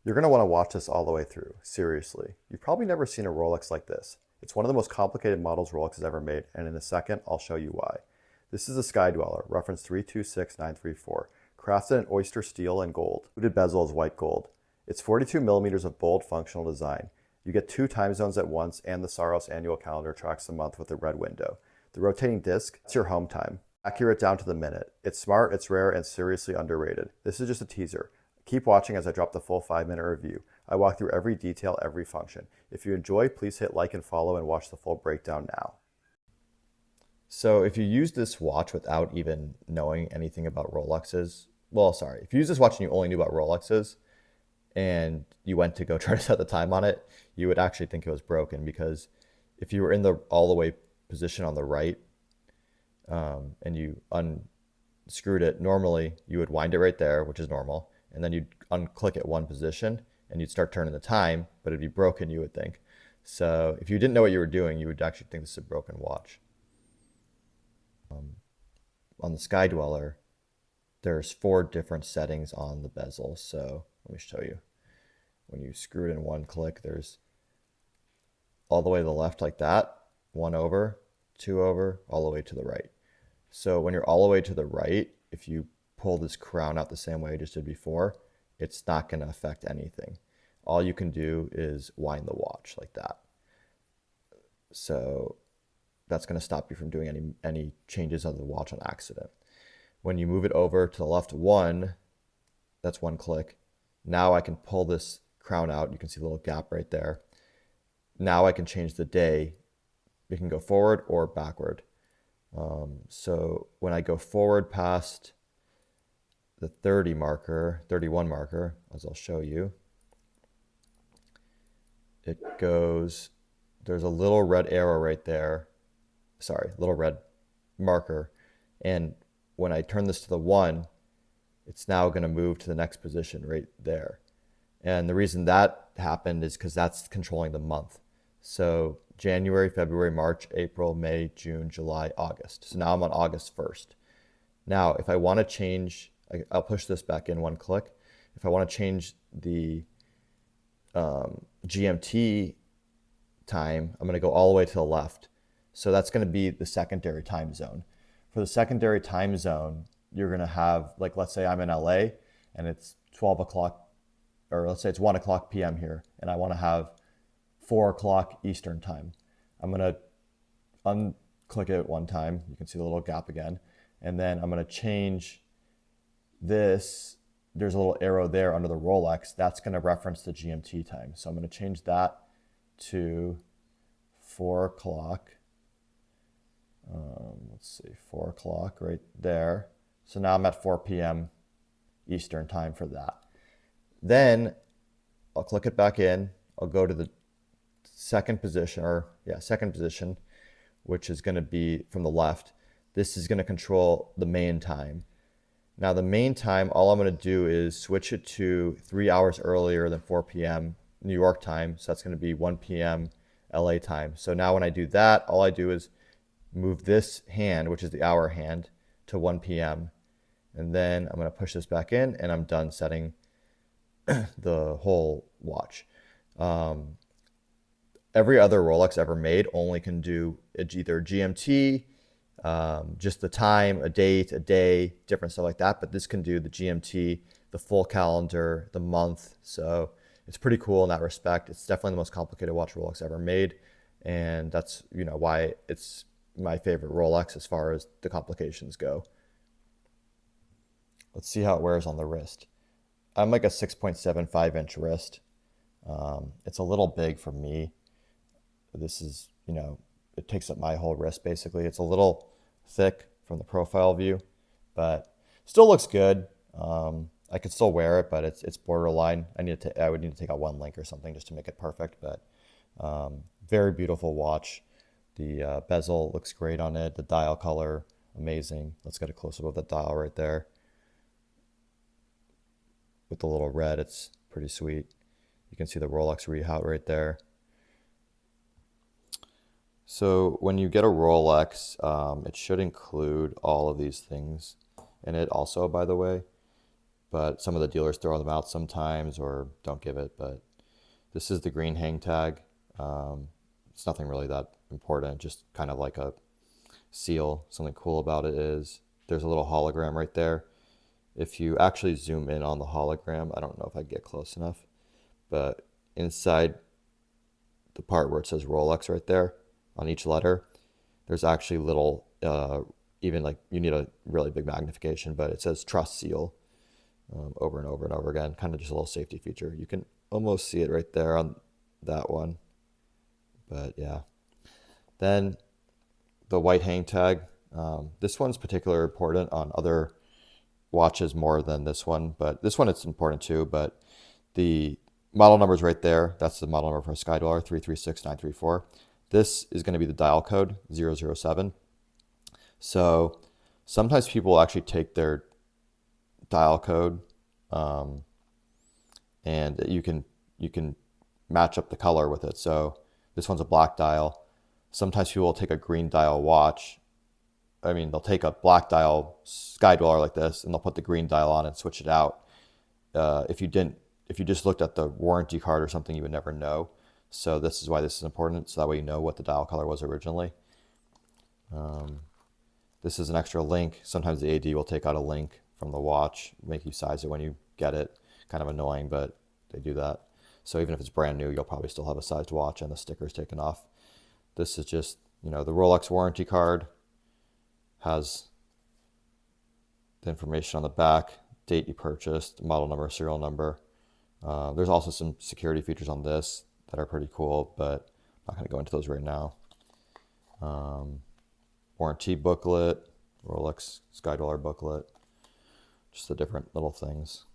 You're going to want to watch this all the way through, seriously. You've probably never seen a Rolex like this. It's one of the most complicated models Rolex has ever made, and in a second, I'll show you why. This is the Sky-Dweller, reference 326934, crafted in Oystersteel and gold. Fluted bezel is white gold. It's 42 millimeters of bold, functional design. You get 2 time zones at once, and the Saros annual calendar tracks the month with a red window. The rotating disc, it's your home time. Accurate down to the minute. It's smart, it's rare, and seriously underrated. This is just a teaser. Keep watching as I drop the full 5-minute review. I walk through every detail, every function. If you enjoy, please hit like and follow and watch the full breakdown now. So if you use this watch without even knowing anything about Rolexes, if you use this watch and you only knew about Rolexes and you went to go try to set the time on it, you would actually think it was broken, because if you were in the all the way position on the right and you unscrewed it, normally you would wind it right there, which is normal, and then you'd unclick it one position and you'd start turning the time, but it'd be broken, you would think. So if you didn't know what you were doing, you would actually think this is a broken watch. On the Sky-Dweller, there's 4 different settings on the bezel. So let me show you. When you screw it in one click, there's all the way to the left like that, 1 over, 2 over, all the way to the right. So when you're all the way to the right, if you pull this crown out the same way I just did before, it's not going to affect anything. All you can do is wind the watch like that. So that's going to stop you from doing any changes of the watch on accident. When you move it over to the left 1, that's 1 click. Now I can pull this crown out. You can see a little gap right there. Now I can change the day. We can go forward or backward. So when I go forward past the 31 marker, as I'll show you, it goes, there's a little red arrow right there. Sorry, little red marker. And when I turn this to the 1, it's now going to move to the next position right there. And the reason that happened is because that's controlling the month. So January, February, March, April, May, June, July, August. So now I'm on August 1st. Now, if I want to change, I'll push this back in 1 click. If I want to change the GMT time, I'm going to go all the way to the left. So that's going to be the secondary time zone. For the secondary time zone, you're going to have, like, let's say I'm in LA and it's 12 o'clock, or let's say it's 1 o'clock p.m. here, and I want to have 4 o'clock Eastern time. I'm going to unclick it 1 time. You can see the little gap again. And then I'm going to change this. There's a little arrow there under the Rolex. That's going to reference the GMT time. So I'm going to change that to 4 o'clock. Let's see, 4 o'clock right there. So now I'm at 4 p.m. Eastern time for that. Then I'll click it back in. I'll go to the second position, which is going to be from the left. This is going to control the main time. Now the main time, all I'm going to do is switch it to 3 hours earlier than 4 p.m. New York time. So that's going to be 1 p.m. LA time. So now when I do that, all I do is move this hand, which is the hour hand, to 1 p.m. And then I'm going to push this back in, and I'm done setting the whole watch. Every other Rolex ever made only can do either GMT, just the time, a date, a day, different stuff like that. But this can do the GMT, the full calendar, the month. So it's pretty cool in that respect. It's definitely the most complicated watch Rolex ever made. And that's, why it's my favorite Rolex as far as the complications go. Let's see how it wears on the wrist. I'm like a 6.75 inch wrist. It's a little big for me. This is, it takes up my whole wrist basically. It's a little thick from the profile view, but still looks good. I could still wear it, but it's borderline. I would need to take out 1 link or something just to make it perfect, but very beautiful watch. The bezel looks great on it. The dial color, amazing. Let's get a close-up of the dial right there. With the little red, it's pretty sweet. You can see the Rolex readout right there. So when you get a Rolex, it should include all of these things in it also, by the way. but some of the dealers throw them out sometimes or don't give it. But this is the green hang tag. It's nothing really that important, just kind of like a seal. Something cool about it is there's a little hologram right there. If you actually zoom in on the hologram, I don't know if I get close enough, but inside the part where it says Rolex right there on each letter, there's actually little, even like you need a really big magnification, but it says trust seal over and over and over again, kind of just a little safety feature. You can almost see it right there on that one, but yeah. Then the white hang tag, this one's particularly important on other watches more than this one, but this one it's important too. But the model number is right there. That's the model number for Sky-Dweller 336934. This is going to be the dial code 007. So sometimes people actually take their dial code and you can match up the color with it. So this one's a black dial. Sometimes people will take a green dial watch. I mean, they'll take a black dial Sky-Dweller like this, and they'll put the green dial on and switch it out. If you just looked at the warranty card or something, you would never know. So this is why this is important, so that way you know what the dial color was originally. This is an extra link. Sometimes the AD will take out a link from the watch, make you size it when you get it. Kind of annoying, but they do that. So even if it's brand new, you'll probably still have a sized watch and the sticker's taken off. This is just, the Rolex warranty card has the information on the back, date you purchased, model number, serial number. There's also some security features on this that are pretty cool, but I'm not going to go into those right now. Warranty booklet, Rolex Sky-Dweller booklet, just the different little things.